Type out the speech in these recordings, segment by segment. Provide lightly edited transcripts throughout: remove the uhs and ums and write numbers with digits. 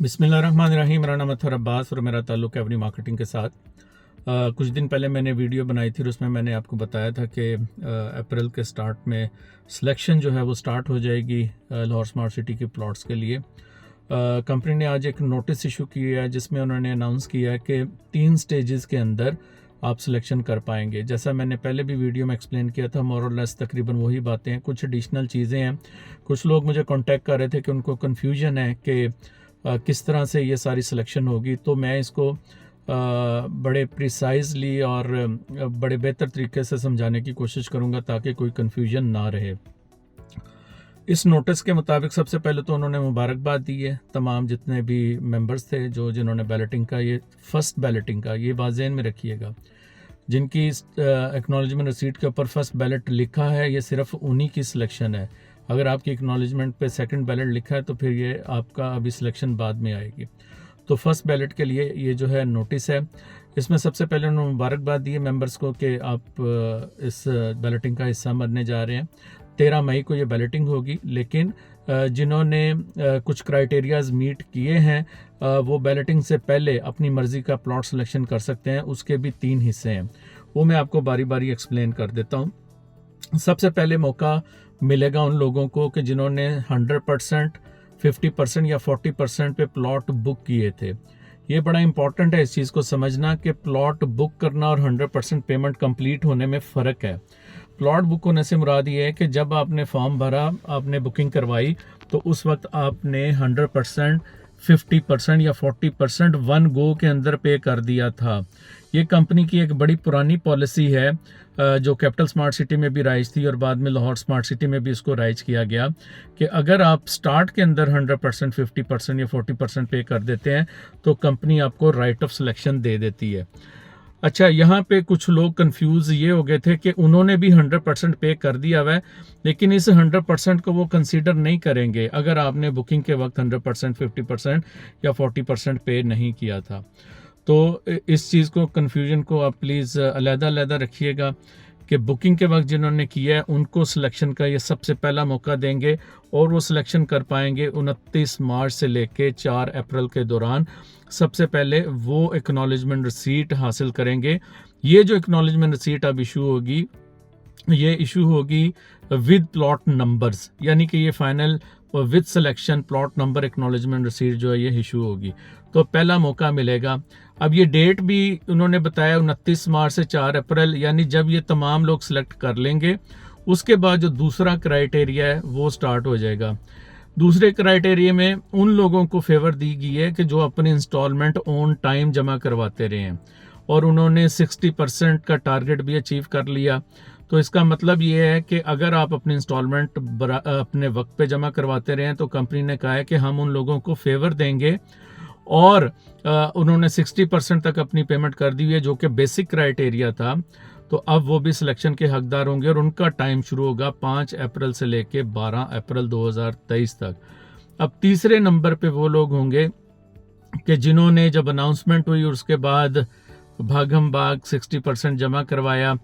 बिस्मिल्लाहिर्रहमानिर्रहीम। मेरा नाम अतहर अब्बास और मेरा ताल्लुक़ एवरी मार्केटिंग के साथ। कुछ दिन पहले मैंने वीडियो बनाई थी और उसमें मैंने आपको बताया था कि अप्रैल के स्टार्ट में सिलेक्शन जो है वो स्टार्ट हो जाएगी लाहौर स्मार्ट सिटी के प्लॉट्स के लिए। कंपनी ने आज एक नोटिस इशू किया है जिसमें उन्होंने अनाउंस किया है कि 3 स्टेजेस के अंदर आप सिलेक्शन कर पाएंगे। जैसा मैंने पहले भी वीडियो में एक्सप्लेन किया था, मोर और लेस तकरीबन वही बातें हैं। कुछ एडिशनल चीज़ें हैं। कुछ लोग मुझे कांटेक्ट कर रहे थे कि उनको कन्फ्यूजन है कि किस तरह से ये सारी सिलेक्शन होगी, तो मैं इसको बड़े प्रिसाइजली और बड़े बेहतर तरीके से समझाने की कोशिश करूंगा ताकि कोई कन्फ्यूजन ना रहे। इस नोटिस के मुताबिक सबसे पहले तो उन्होंने मुबारकबाद दी है तमाम जितने भी मेंबर्स थे जिन्होंने बैलेटिंग का, ये फर्स्ट बैलेटिंग का, ये बात ज़हन में रखिएगा, जिनकी एक्नॉलेजमेंट रिसीट के ऊपर फर्स्ट बैलेट लिखा है, ये सिर्फ उन्हीं की सिलेक्शन है। अगर आपकी एक्नॉलेजमेंट पे सेकंड बैलेट लिखा है तो फिर ये आपका अभी सिलेक्शन बाद में आएगी। तो फर्स्ट बैलेट के लिए ये जो है नोटिस है। इसमें सबसे पहले उन्होंने मुबारकबाद दी है मेंबर्स को कि आप इस बैलेटिंग का हिस्सा बनने जा रहे हैं। 13 मई को ये बैलेटिंग होगी, लेकिन जिन्होंने कुछ क्राइटेरियाज मीट किए हैं वो बैलेटिंग से पहले अपनी मर्ज़ी का प्लॉट सिलेक्शन कर सकते हैं। उसके भी 3 हिस्से हैं, वो मैं आपको बारी बारी एक्सप्लेन कर देता हूँ। सबसे पहले मौका मिलेगा उन लोगों को कि जिन्होंने 100%, 50% या 40% पे प्लॉट बुक किए थे। ये बड़ा इंपॉर्टेंट है इस चीज़ को समझना कि प्लॉट बुक करना और 100% पेमेंट कंप्लीट होने में फ़र्क है। प्लॉट बुक होने से मुराद ये है कि जब आपने फॉर्म भरा, आपने बुकिंग करवाई, तो उस वक्त आपने 100%, 50% या 40% वन गो के अंदर पे कर दिया था। ये कंपनी की एक बड़ी पुरानी पॉलिसी है जो कैपिटल स्मार्ट सिटी में भी राइज थी और बाद में लाहौर स्मार्ट सिटी में भी इसको राइज किया गया कि अगर आप स्टार्ट के अंदर 100%, 50% या 40% पे कर देते हैं तो कंपनी आपको राइट ऑफ सिलेक्शन दे देती है। अच्छा, यहाँ पे कुछ लोग कंफ्यूज ये हो गए थे कि उन्होंने भी 100% पे कर दिया हुआ है, लेकिन इस 100% को वो कंसीडर नहीं करेंगे अगर आपने बुकिंग के वक्त 100%, 50% या 40% पे नहीं किया था। तो इस चीज़ को, कन्फ्यूजन को आप प्लीज़ अलग-अलग रखिएगा कि बुकिंग के वक्त जिन्होंने किया है उनको सिलेक्शन का ये सबसे पहला मौका देंगे और वो सिलेक्शन कर पाएंगे 29 मार्च से लेके 4 अप्रैल के दौरान। सबसे पहले वो एक्नॉलेजमेंट रिसीट हासिल करेंगे। ये जो एक्नॉलेजमेंट रिसीट अब इशू होगी, ये इशू होगी विद प्लॉट नंबर्स, यानी कि ये final with selection plot number acknowledgement receipt जो है ये इशू होगी। तो पहला मौका मिलेगा। अब ये डेट भी उन्होंने बताया 29 मार्च से 4 अप्रैल, यानी जब ये तमाम लोग सिलेक्ट कर लेंगे उसके बाद जो दूसरा क्राइटेरिया है वो स्टार्ट हो जाएगा। दूसरे क्राइटेरिया में उन लोगों को फेवर दी गई है कि जो अपने इंस्टॉलमेंट ऑन टाइम जमा करवाते रहे हैं और उन्होंने 60% का टारगेट भी अचीव कर लिया। तो इसका मतलब ये है कि अगर आप अपने इंस्टॉलमेंट अपने वक्त पे जमा करवाते रहे हैं तो कंपनी ने कहा है कि हम उन लोगों को फेवर देंगे और उन्होंने 60% तक अपनी पेमेंट कर दी है जो कि बेसिक क्राइटेरिया था। तो अब वो भी सिलेक्शन के हकदार होंगे और उनका टाइम शुरू होगा 5 अप्रैल से लेके 12 अप्रैल 2023 तक। अब तीसरे नंबर पे वो लोग होंगे कि जिन्होंने जब अनाउंसमेंट हुई और उसके बाद भागम भाग 60% जमा करवाया,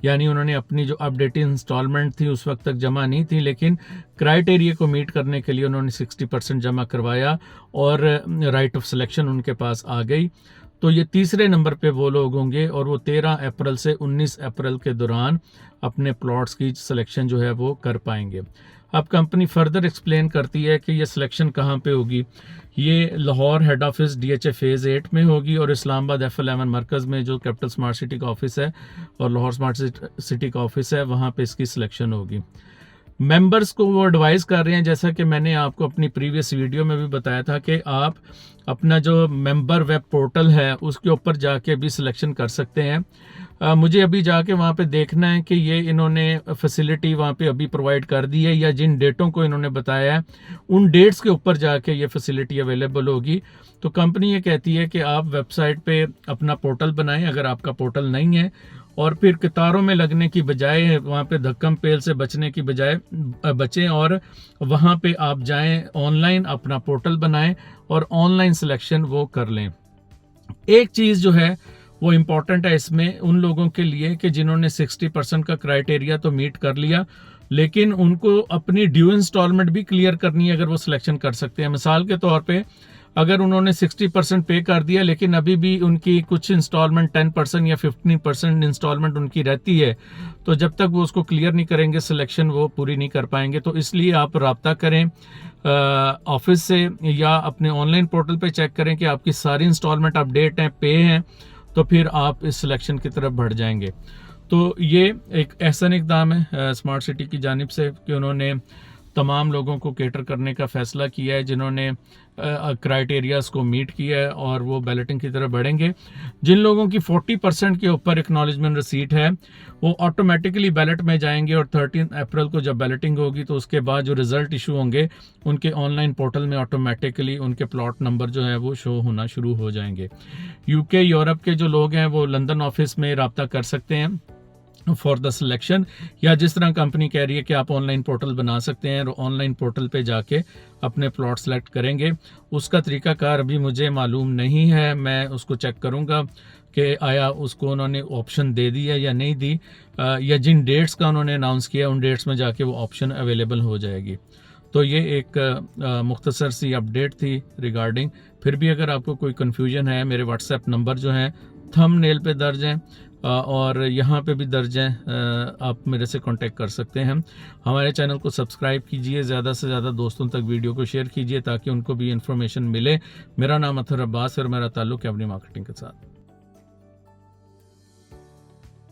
यानी उन्होंने अपनी जो अपडेटेड इंस्टॉलमेंट थी उस वक्त तक जमा नहीं थी, लेकिन क्राइटेरिया को मीट करने के लिए उन्होंने 60% जमा करवाया और राइट ऑफ सिलेक्शन उनके पास आ गई। तो ये तीसरे नंबर पे वो लोग होंगे और वो 13 अप्रैल से 19 अप्रैल के दौरान अपने प्लॉट्स की सिलेक्शन जो है वो कर पाएंगे। अब कंपनी फर्दर एक्सप्लेन करती है कि ये सिलेक्शन कहाँ पे होगी। ये Lahore head office DHA phase 8 में होगी और इस्लामाबाद F11 मरकज़ में जो कैपिटल स्मार्ट सिटी का ऑफिस है और लाहौर स्मार्ट सिटी का ऑफिस है, वहाँ पे इसकी सिलेक्शन होगी। मेंबर्स को वो एडवाइस कर रहे हैं, जैसा कि मैंने आपको अपनी प्रीवियस वीडियो में भी बताया था, कि आप अपना जो मेंबर वेब पोर्टल है उसके ऊपर जाके भी सिलेक्शन कर सकते हैं। मुझे अभी जाके वहाँ पे देखना है कि ये इन्होंने फैसिलिटी वहाँ पे अभी प्रोवाइड कर दी है या जिन डेटों को इन्होंने बताया है उन डेट्स के ऊपर जाके ये फैसिलिटी अवेलेबल होगी। तो कंपनी ये कहती है कि आप वेबसाइट पे अपना पोर्टल बनाएं अगर आपका पोर्टल नहीं है, और फिर कतारों में लगने की बजाय, वहाँ पे धक्कम पेल से बचने की बजाय बचें और वहाँ पे आप जाएं, ऑनलाइन अपना पोर्टल बनाएं और ऑनलाइन सिलेक्शन वो कर लें। एक चीज़ जो है वो इम्पॉर्टेंट है इसमें उन लोगों के लिए कि जिन्होंने 60% का क्राइटेरिया तो मीट कर लिया, लेकिन उनको अपनी ड्यू इंस्टॉलमेंट भी क्लियर करनी है अगर वो सिलेक्शन कर सकते हैं। मिसाल के तौर पे अगर उन्होंने 60% पे कर दिया लेकिन अभी भी उनकी कुछ इंस्टॉलमेंट 10% या 15% इंस्टॉलमेंट उनकी रहती है, तो जब तक वो उसको क्लियर नहीं करेंगे सिलेक्शन वो पूरी नहीं कर पाएंगे। तो इसलिए आप रब्ता करें ऑफिस से या अपने ऑनलाइन पोर्टल पे चेक करें कि आपकी सारी इंस्टॉलमेंट अपडेट हैं, पे हैं, तो फिर आप इस सिलेक्शन की तरफ बढ़ जाएंगे। तो ये एक एहसन इक़दाम है स्मार्ट सिटी की जानिब से कि उन्होंने तमाम लोगों को केटर करने का फ़ैसला किया है जिन्होंने क्राइटेरियाज़ को मीट किया है और वो बैलेटिंग की तरफ बढ़ेंगे। जिन लोगों की 40% के ऊपर एक्नॉलेजमेंट रिसीट है वो ऑटोमेटिकली बैलेट में जाएंगे और 13 अप्रैल को जब बैलेटिंग होगी तो उसके बाद जो रिज़ल्ट इशू होंगे उनके ऑनलाइन पोर्टल में ऑटोमेटिकली उनके प्लॉट नंबर जो है वो शो होना शुरू हो जाएंगे। यूके यूरोप के जो लोग हैं वो लंदन ऑफिस में रब्ता कर सकते हैं फॉर द सिलेक्शन, या जिस तरह कंपनी कह रही है कि आप ऑनलाइन पोर्टल बना सकते हैं और ऑनलाइन पोर्टल पे जाके अपने प्लॉट सेलेक्ट करेंगे। उसका तरीकाकार अभी मुझे मालूम नहीं है, मैं उसको चेक करूंगा कि आया उसको उन्होंने ऑप्शन दे दी है या नहीं दी, या जिन डेट्स का उन्होंने अनाउंस किया उन डेट्स में जाके वो ऑप्शन अवेलेबल हो जाएगी। तो ये एक मुख्तसर सी अपडेट थी रिगार्डिंग। फिर भी अगर आपको कोई कन्फ्यूजन है, मेरे व्हाट्सएप नंबर जो हैं थंबनेल पे दर्ज हैं और यहाँ पे भी दर्ज हैं, आप मेरे से कांटेक्ट कर सकते हैं। हमारे चैनल को सब्सक्राइब कीजिए, ज़्यादा से ज़्यादा दोस्तों तक वीडियो को शेयर कीजिए ताकि उनको भी इन्फॉर्मेशन मिले। मेरा नाम अतहर अब्बास और मेरा ताल्लुक़ है एवनी मार्केटिंग के साथ।